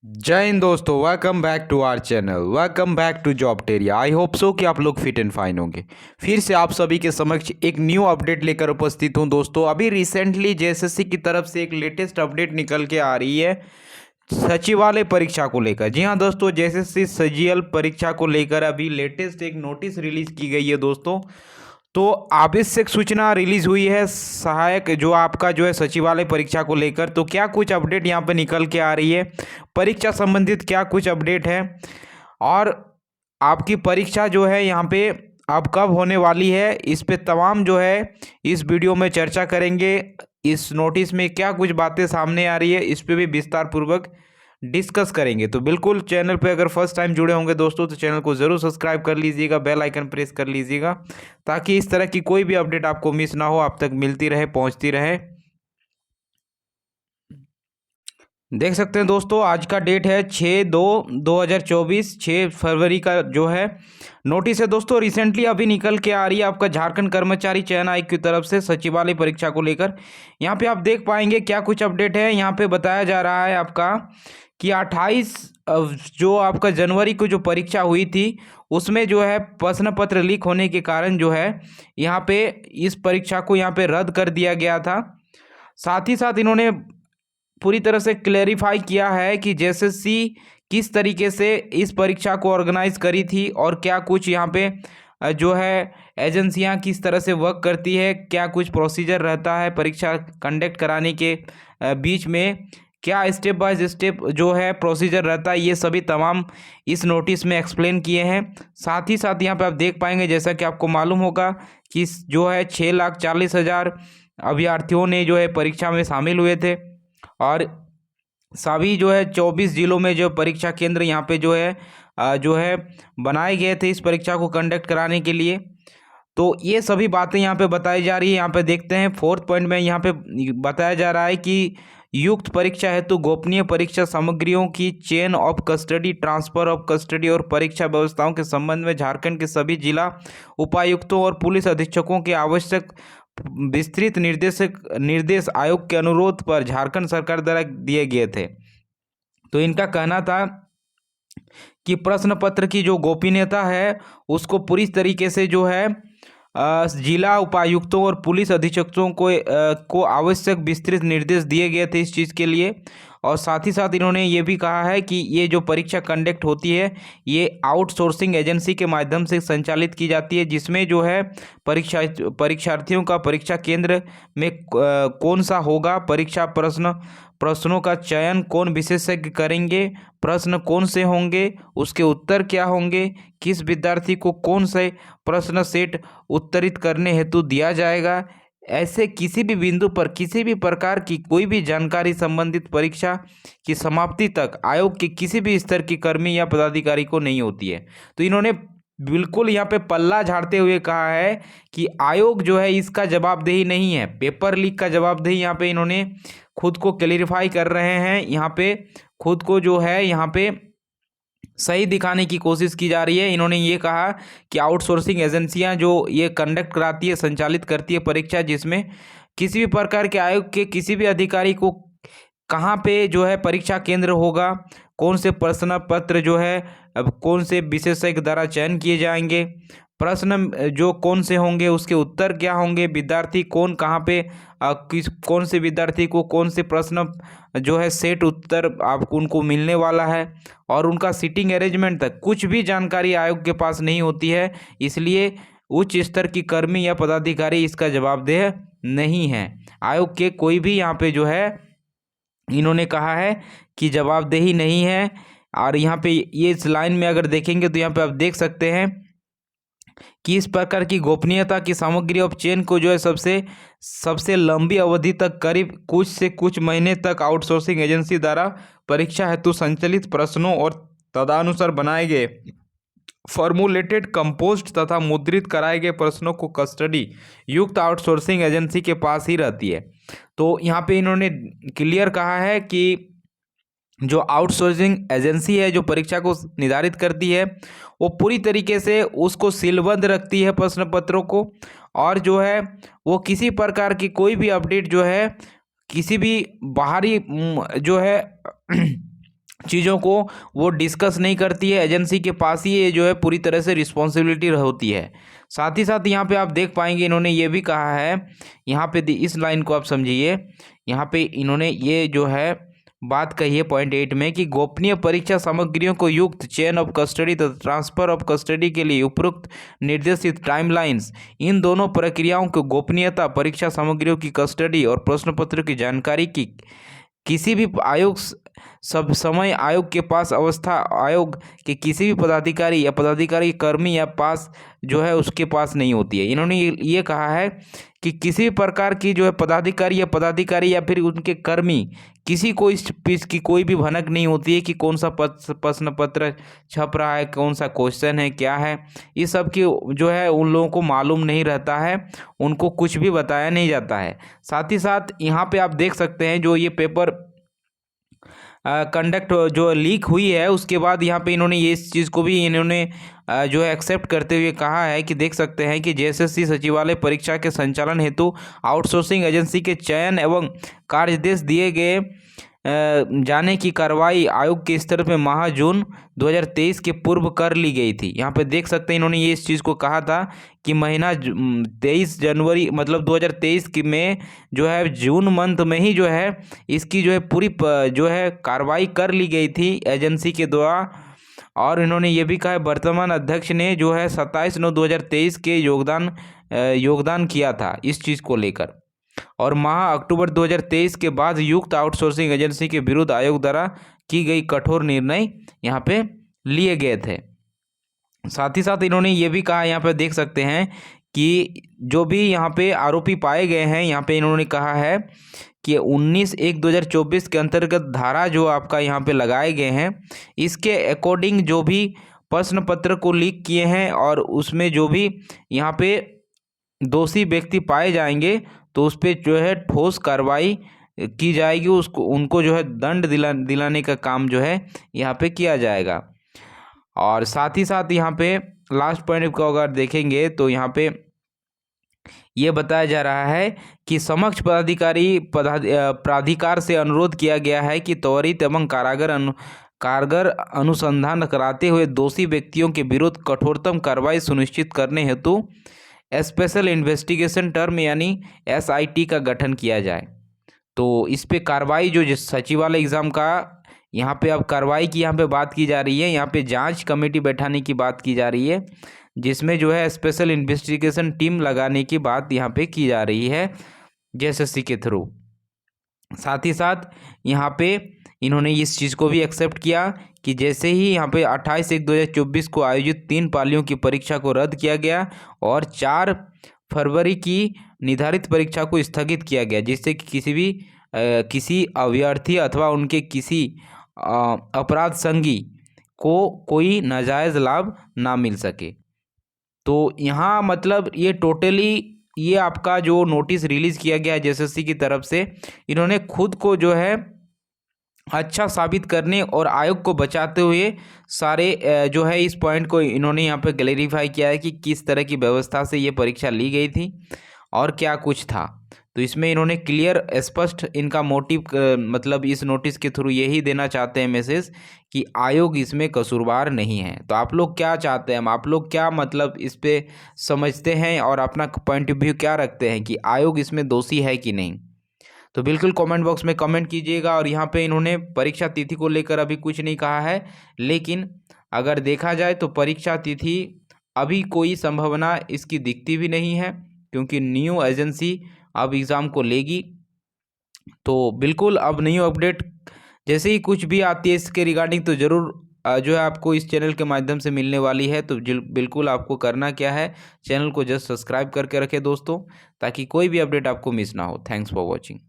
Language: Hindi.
जय हिंद दोस्तों, welcome back to our channel. Welcome back to job टेरिया। आई होप सो कि आप लोग फिट एंड फाइन होंगे। फिर से आप सभी के समक्ष एक न्यू अपडेट लेकर उपस्थित हूं दोस्तों। अभी रिसेंटली जेएसएससी की तरफ से एक लेटेस्ट अपडेट निकल के आ रही है सचिवालय परीक्षा को लेकर। जी हाँ दोस्तों, जेएसएससी सीजीएल परीक्षा को लेकर अभी लेटेस्ट एक नोटिस रिलीज की गई है दोस्तों। तो आवश्यक सूचना रिलीज हुई है सहायक जो आपका जो है सचिवालय परीक्षा को लेकर। तो क्या कुछ अपडेट यहाँ पे निकल के आ रही है, परीक्षा संबंधित क्या कुछ अपडेट है, और आपकी परीक्षा जो है यहाँ पे अब कब होने वाली है, इस पे तमाम जो है इस वीडियो में चर्चा करेंगे। इस नोटिस में क्या कुछ बातें सामने आ रही है, इस पे भी विस्तार पूर्वक डिस्कस करेंगे। तो बिल्कुल चैनल पे अगर फर्स्ट टाइम जुड़े होंगे दोस्तों तो चैनल को ज़रूर सब्सक्राइब कर लीजिएगा, बेल आइकन प्रेस कर लीजिएगा, ताकि इस तरह की कोई भी अपडेट आपको मिस ना हो, आप तक मिलती रहे, पहुंचती रहे। देख सकते हैं दोस्तों, आज का डेट है 6/2/2024, 6 फरवरी का जो है नोटिस है दोस्तों। रिसेंटली अभी निकल के आ रही है आपका झारखंड कर्मचारी चयन आयोग की तरफ से सचिवालय परीक्षा को लेकर। यहाँ पे आप देख पाएंगे क्या कुछ अपडेट है। यहाँ पे बताया जा रहा है आपका कि 28 जो आपका जनवरी को जो परीक्षा हुई थी उसमें जो है प्रश्न पत्र लीक होने के कारण जो है यहाँ पे इस परीक्षा को यहाँ पे रद्द कर दिया गया था। साथ ही साथ इन्होंने पूरी तरह से क्लेरिफाई किया है कि जेएसएससी किस तरीके से इस परीक्षा को ऑर्गेनाइज करी थी और क्या कुछ यहाँ पे जो है एजेंसियां किस तरह से वर्क करती है, क्या कुछ प्रोसीजर रहता है परीक्षा कंडक्ट कराने के बीच में, क्या स्टेप बाय स्टेप जो है प्रोसीजर रहता है, ये सभी तमाम इस नोटिस में एक्सप्लेन किए हैं। साथ ही साथ यहाँ पे आप देख पाएंगे, जैसा कि आपको मालूम होगा कि जो है 6,40,000 अभ्यर्थियों ने जो है परीक्षा में शामिल हुए थे और सभी जो है 24 जिलों में जो परीक्षा केंद्र यहाँ पे जो है बनाए गए थे इस परीक्षा को कंडक्ट कराने के लिए। तो ये सभी बातें यहाँ पे बताई जा रही है। यहाँ पे देखते हैं फोर्थ पॉइंट में यहाँ पे बताया जा रहा है कि युक्त परीक्षा हेतु गोपनीय परीक्षा सामग्रियों की chain of custody, transfer of custody और परीक्षा व्यवस्थाओं के संबंध में झारखंड के सभी जिला उपायुक्तों और पुलिस अधीक्षकों के आवश्यक विस्तृत निर्देश आयोग के अनुरोध पर झारखंड सरकार द्वारा दिए गए थे। तो इनका कहना था कि प्रश्न पत्र की जो गोपनीयता है उसको पूरी तरीके से जो है जिला उपायुक्तों और पुलिस अधीक्षकों को आवश्यक विस्तृत निर्देश दिए गए थे इस चीज़ के लिए। और साथ ही साथ इन्होंने ये भी कहा है कि ये जो परीक्षा कंडक्ट होती है ये आउटसोर्सिंग एजेंसी के माध्यम से संचालित की जाती है, जिसमें जो है परीक्षार्थियों का परीक्षा केंद्र में कौन सा होगा, परीक्षा प्रश्नों का चयन कौन विशेषज्ञ करेंगे, प्रश्न कौन से होंगे, उसके उत्तर क्या होंगे, किस विद्यार्थी को कौन से प्रश्न सेट उत्तरित करने हेतु दिया जाएगा, ऐसे किसी भी बिंदु पर किसी भी प्रकार की कोई भी जानकारी संबंधित परीक्षा की समाप्ति तक आयोग के किसी भी स्तर की कर्मी या पदाधिकारी को नहीं होती है। तो इन्होंने बिल्कुल यहाँ पे पल्ला झाड़ते हुए कहा है कि आयोग जो है इसका जवाबदेही नहीं है, पेपर लीक का जवाबदेही यहाँ पे इन्होंने खुद को क्लेरिफाई कर रहे हैं। यहाँ पे खुद को जो है यहाँ पे सही दिखाने की कोशिश की जा रही है। इन्होंने ये कहा कि आउटसोर्सिंग एजेंसियां जो ये कंडक्ट कराती है, संचालित करती है परीक्षा, जिसमें किसी भी प्रकार के आयोग के किसी भी अधिकारी को कहाँ पे जो है परीक्षा केंद्र होगा, कौन से प्रश्न पत्र जो है अब कौन से विशेषज्ञ द्वारा चयन किए जाएंगे, प्रश्न जो कौन से होंगे उसके उत्तर क्या होंगे, विद्यार्थी कौन कहाँ पे कौन से विद्यार्थी को कौन से प्रश्न जो है सेट उत्तर आपको उनको मिलने वाला है, और उनका सीटिंग अरेंजमेंट तक कुछ भी जानकारी आयोग के पास नहीं होती है। इसलिए उच्च स्तर की कर्मी या पदाधिकारी इसका जवाबदेह नहीं है। आयोग के कोई भी यहाँ पे जो है इन्होंने कहा है कि जवाबदेही नहीं है। और यहाँ पे ये इस लाइन में अगर देखेंगे तो यहाँ पे आप देख सकते हैं कि इस प्रकार की गोपनीयता की सामग्री ऑफ चेन को जो है सबसे लंबी अवधि तक करीब कुछ से कुछ महीने तक आउटसोर्सिंग एजेंसी द्वारा परीक्षा हेतु संचालित प्रश्नों और तदनुसार बनाए गए फॉर्मुलेटेड कंपोस्ट तथा मुद्रित कराए गए प्रश्नों को कस्टडी युक्त आउटसोर्सिंग एजेंसी के पास ही रहती है। तो यहाँ पे इन्होंने क्लियर कहा है कि जो आउटसोर्सिंग एजेंसी है जो परीक्षा को निर्धारित करती है वो पूरी तरीके से उसको सीलबंद रखती है प्रश्न पत्रों को, और जो है वो किसी प्रकार की कोई भी अपडेट जो है किसी भी बाहरी जो है चीज़ों को वो डिस्कस नहीं करती है। एजेंसी के पास ही ये जो है पूरी तरह से रिस्पॉन्सिबिलिटी होती है। साथ ही साथ यहाँ पे आप देख पाएंगे इन्होंने ये भी कहा है, यहाँ पे इस लाइन को आप समझिए, यहाँ पे इन्होंने ये जो है बात कही है पॉइंट 8 में कि गोपनीय परीक्षा सामग्रियों को युक्त चेन ऑफ कस्टडी तथा ट्रांसफर ऑफ कस्टडी के लिए उपरोक्त निर्देशित टाइमलाइंस, इन दोनों प्रक्रियाओं को गोपनीयता, परीक्षा सामग्रियों की कस्टडी और प्रश्न पत्र की जानकारी की किसी भी आयोग सब समय आयोग के पास अवस्था आयोग के किसी भी पदाधिकारी या पदाधिकारी कर्मी या पास जो है उसके पास नहीं होती है। इन्होंने ये कहा है कि किसी भी प्रकार की जो है पदाधिकारी या फिर उनके कर्मी किसी को इस चीज़ की कोई भी भनक नहीं होती है कि कौन सा प्रश्न पत्र छप रहा है, कौन सा क्वेश्चन है, क्या है, इस सब की जो है उन लोगों को मालूम नहीं रहता है, उनको कुछ भी बताया नहीं जाता है। साथ ही साथ यहाँ पे आप देख सकते हैं जो ये पेपर कंडक्ट जो लीक हुई है उसके बाद यहाँ पे इन्होंने ये इस चीज़ को भी इन्होंने जो है एक्सेप्ट करते हुए कहा है कि देख सकते हैं कि जेएसएससी सचिवालय परीक्षा के संचालन हेतु आउटसोर्सिंग एजेंसी के चयन एवं कार्यदेश दिए गए जाने की कार्रवाई आयोग के स्तर पर माह जून 2023 के पूर्व कर ली गई थी। यहाँ पे देख सकते हैं इन्होंने ये इस चीज़ को कहा था कि महीना 23 जनवरी मतलब 2023 की में जो है जून मंथ में ही जो है इसकी जो है पूरी जो है कार्रवाई कर ली गई थी एजेंसी के द्वारा। और इन्होंने ये भी कहा है वर्तमान अध्यक्ष ने जो है 27/9/2023 के योगदान किया था इस चीज़ को लेकर, और माह अक्टूबर 2023 के बाद युक्त आउटसोर्सिंग एजेंसी के विरुद्ध आयोग द्वारा की गई कठोर निर्णय यहाँ पे लिए गए थे। साथ ही साथ इन्होंने ये भी कहा, यहाँ पे देख सकते हैं कि जो भी यहाँ पे आरोपी पाए गए हैं, यहाँ पे इन्होंने कहा है कि 19/1/2024 के अंतर्गत धारा जो आपका यहाँ पे लगाए गए हैं इसके अकॉर्डिंग जो भी प्रश्न पत्र को लीक किए हैं और उसमें जो भी यहाँ पे दोषी व्यक्ति पाए जाएंगे तो उस पर जो है ठोस कार्रवाई की जाएगी, उनको जो है दंड दिलाने का काम जो है यहाँ पे किया जाएगा। और साथ ही साथ यहाँ पे लास्ट पॉइंट को अगर देखेंगे तो यहाँ पे ये बताया जा रहा है कि समक्ष प्राधिकार से अनुरोध किया गया है कि त्वरित एवं कारगर अनुसंधान कराते हुए दोषी व्यक्तियों के विरुद्ध कठोरतम कार्रवाई सुनिश्चित करने हेतु स्पेशल इन्वेस्टिगेशन टर्म यानी SIT का गठन किया जाए। तो इस पे कार्रवाई जो सचिवालय एग्ज़ाम का यहाँ पे अब कार्रवाई की यहाँ पे बात की जा रही है, यहाँ पे जांच कमेटी बैठाने की बात की जा रही है जिसमें जो है स्पेशल इन्वेस्टिगेशन टीम लगाने की बात यहाँ पे की जा रही है जेएसएससी के थ्रू। साथ ही साथ यहाँ पे इन्होंने इस चीज़ को भी एक्सेप्ट किया कि जैसे ही यहाँ पे 28/1/2024 को आयोजित 3 पालियों की परीक्षा को रद्द किया गया और 4 फरवरी की निर्धारित परीक्षा को स्थगित किया गया जिससे कि किसी अभ्यर्थी अथवा उनके किसी अपराध संगी को कोई नाजायज़ लाभ ना मिल सके। तो यहाँ मतलब ये टोटली ये आपका जो नोटिस रिलीज़ किया गया है जेएसएससी की तरफ से, इन्होंने खुद को जो है अच्छा साबित करने और आयोग को बचाते हुए सारे जो है इस पॉइंट को इन्होंने यहाँ पे क्लैरिफाई किया है कि किस तरह की व्यवस्था से ये परीक्षा ली गई थी और क्या कुछ था। तो इसमें इन्होंने क्लियर स्पष्ट इनका मोटिव मतलब इस नोटिस के थ्रू यही देना चाहते हैं मैसेज कि आयोग इसमें कसूरवार नहीं है। तो आप लोग क्या चाहते हैं, आप लोग क्या मतलब इस पे समझते हैं और अपना पॉइंट ऑफ व्यू क्या रखते हैं कि आयोग इसमें दोषी है कि नहीं? तो बिल्कुल कमेंट बॉक्स में कमेंट कीजिएगा। और यहाँ पे इन्होंने परीक्षा तिथि को लेकर अभी कुछ नहीं कहा है, लेकिन अगर देखा जाए तो परीक्षा तिथि अभी कोई संभावना इसकी दिखती भी नहीं है क्योंकि न्यू एजेंसी अब एग्ज़ाम को लेगी। तो बिल्कुल अब न्यू अपडेट जैसे ही कुछ भी आती है इसके रिगार्डिंग तो ज़रूर जो है आपको इस चैनल के माध्यम से मिलने वाली है। तो बिल्कुल आपको करना क्या है, चैनल को जस्ट सब्सक्राइब करके रखें दोस्तों, ताकि कोई भी अपडेट आपको मिस ना हो। Thanks for watching.